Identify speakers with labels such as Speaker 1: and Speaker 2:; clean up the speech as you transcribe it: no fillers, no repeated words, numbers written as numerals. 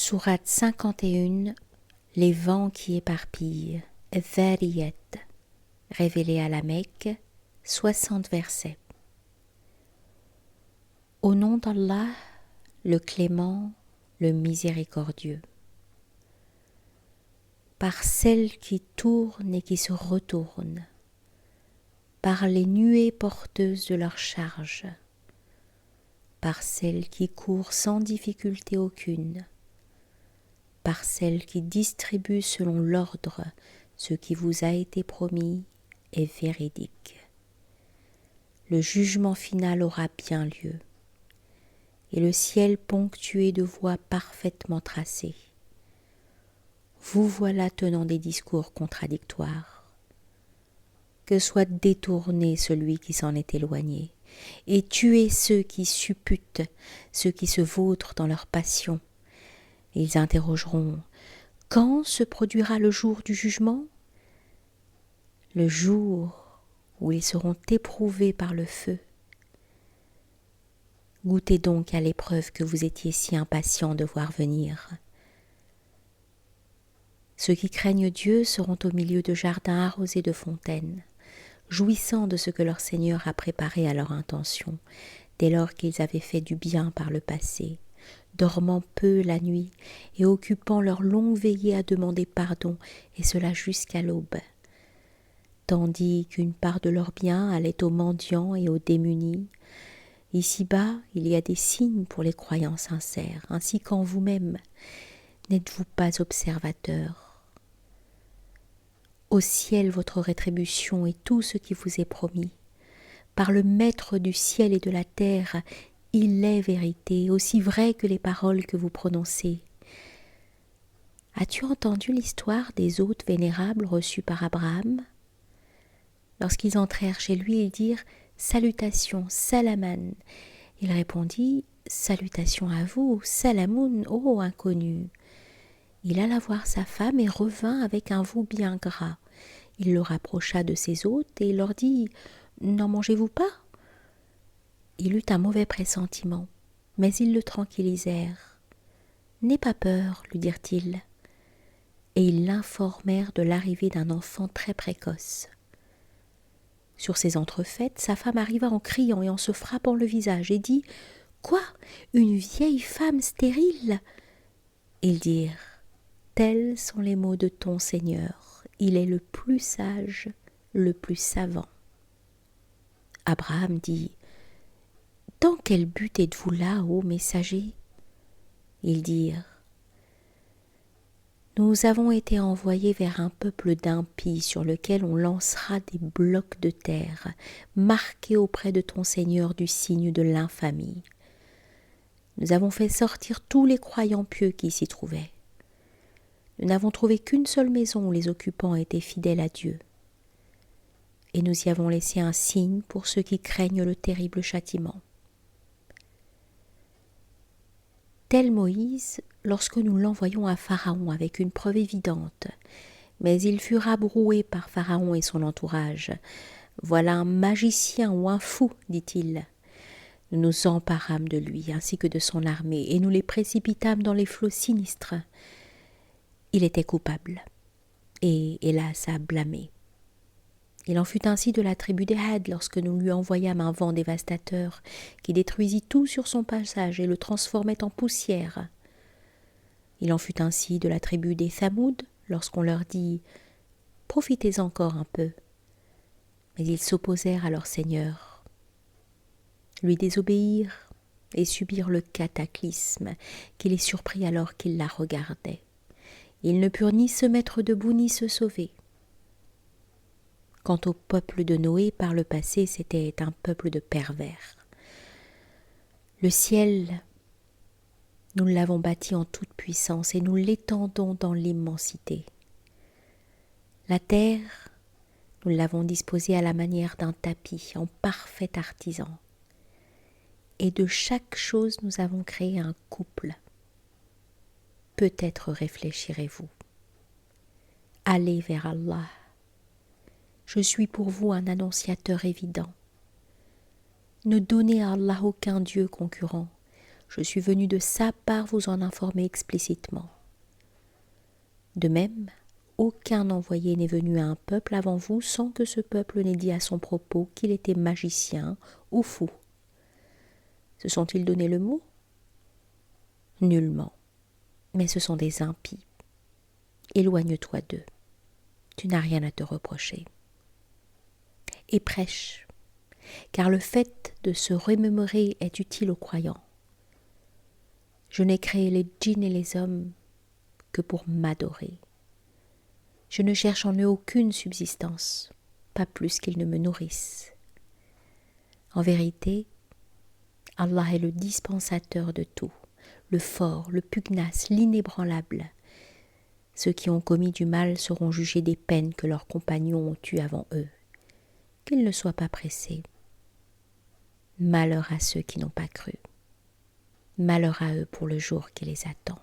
Speaker 1: Sourate 51, les vents qui éparpillent, Dhariyat, révélé à la Mecque, 60 versets. Au nom d'Allah, le clément, le miséricordieux. Par celles qui tournent et qui se retournent, par les nuées porteuses de leur charge, par celles qui courent sans difficulté aucune, par celles qui distribuent selon l'ordre ce qui vous a été promis est véridique. Le jugement final aura bien lieu, et le ciel ponctué de voies parfaitement tracées. Vous voilà tenant des discours contradictoires. Que soit détourné celui qui s'en est éloigné, et tuez ceux qui supputent, ceux qui se vautrent dans leur passion. Ils interrogeront « Quand se produira le jour du jugement ?» Le jour où ils seront éprouvés par le feu. Goûtez donc à l'épreuve que vous étiez si impatients de voir venir. Ceux qui craignent Dieu seront au milieu de jardins arrosés de fontaines, jouissant de ce que leur Seigneur a préparé à leur intention, dès lors qu'ils avaient fait du bien par le passé, dormant peu la nuit et occupant leur longue veillée à demander pardon, et cela jusqu'à l'aube. Tandis qu'une part de leurs biens allait aux mendiants et aux démunis, ici-bas il y a des signes pour les croyants sincères, ainsi qu'en vous-même. N'êtes-vous pas observateurs ? Au ciel votre rétribution et tout ce qui vous est promis. Par le Maître du ciel et de la terre, il est vérité, aussi vrai que les paroles que vous prononcez. As-tu entendu l'histoire des hôtes vénérables reçus par Abraham ? Lorsqu'ils entrèrent chez lui, ils dirent « Salutations, Salaman !» Il répondit « Salutations à vous, Salamoun, ô inconnu !» Il alla voir sa femme et revint avec un veau bien gras. Il le rapprocha de ses hôtes et leur dit « N'en mangez-vous pas ?» Il eut un mauvais pressentiment, mais ils le tranquillisèrent. « N'aie pas peur, lui dirent-ils. » Et ils l'informèrent de l'arrivée d'un enfant très précoce. Sur ces entrefaites, sa femme arriva en criant et en se frappant le visage et dit « Quoi ? Une vieille femme stérile ?» Ils dirent « Tels sont les mots de ton Seigneur, il est le plus sage, le plus savant. » Abraham dit « Dans quel but êtes-vous là, ô messager ?» Ils dirent « Nous avons été envoyés vers un peuple d'impies sur lequel on lancera des blocs de terre, marqués auprès de ton Seigneur du signe de l'infamie. Nous avons fait sortir tous les croyants pieux qui s'y trouvaient. Nous n'avons trouvé qu'une seule maison où les occupants étaient fidèles à Dieu. Et nous y avons laissé un signe pour ceux qui craignent le terrible châtiment. Tel Moïse, lorsque nous l'envoyons à Pharaon avec une preuve évidente, mais il fut rabroué par Pharaon et son entourage. « Voilà un magicien ou un fou, dit-il. » Nous nous emparâmes de lui ainsi que de son armée et nous les précipitâmes dans les flots sinistres. Il était coupable et, hélas, à blâmer. Il en fut ainsi de la tribu des Had lorsque nous lui envoyâmes un vent dévastateur qui détruisit tout sur son passage et le transformait en poussière. Il en fut ainsi de la tribu des Thamoud lorsqu'on leur dit « Profitez encore un peu ». Mais ils s'opposèrent à leur Seigneur, lui désobéirent et subirent le cataclysme qui les surprit alors qu'ils la regardaient. Ils ne purent ni se mettre debout ni se sauver. Quant au peuple de Noé, par le passé, c'était un peuple de pervers. Le ciel, nous l'avons bâti en toute puissance et nous l'étendons dans l'immensité. La terre, nous l'avons disposée à la manière d'un tapis, en parfait artisan. Et de chaque chose, nous avons créé un couple. Peut-être réfléchirez-vous. Allez vers Allah. Je suis pour vous un annonciateur évident. Ne donnez à Allah aucun Dieu concurrent. Je suis venu de sa part vous en informer explicitement. De même, aucun envoyé n'est venu à un peuple avant vous sans que ce peuple n'ait dit à son propos qu'il était magicien ou fou. Se sont-ils donné le mot? Nullement. Mais ce sont des impies. Éloigne-toi d'eux. Tu n'as rien à te reprocher. Et prêche, car le fait de se remémorer est utile aux croyants. Je n'ai créé les djinns et les hommes que pour m'adorer. Je ne cherche en eux aucune subsistance, pas plus qu'ils ne me nourrissent. En vérité, Allah est le dispensateur de tout, le fort, le pugnace, l'inébranlable. Ceux qui ont commis du mal seront jugés des peines que leurs compagnons ont eues avant eux. Qu'ils ne soient pas pressés. Malheur à ceux qui n'ont pas cru. Malheur à eux pour le jour qui les attend.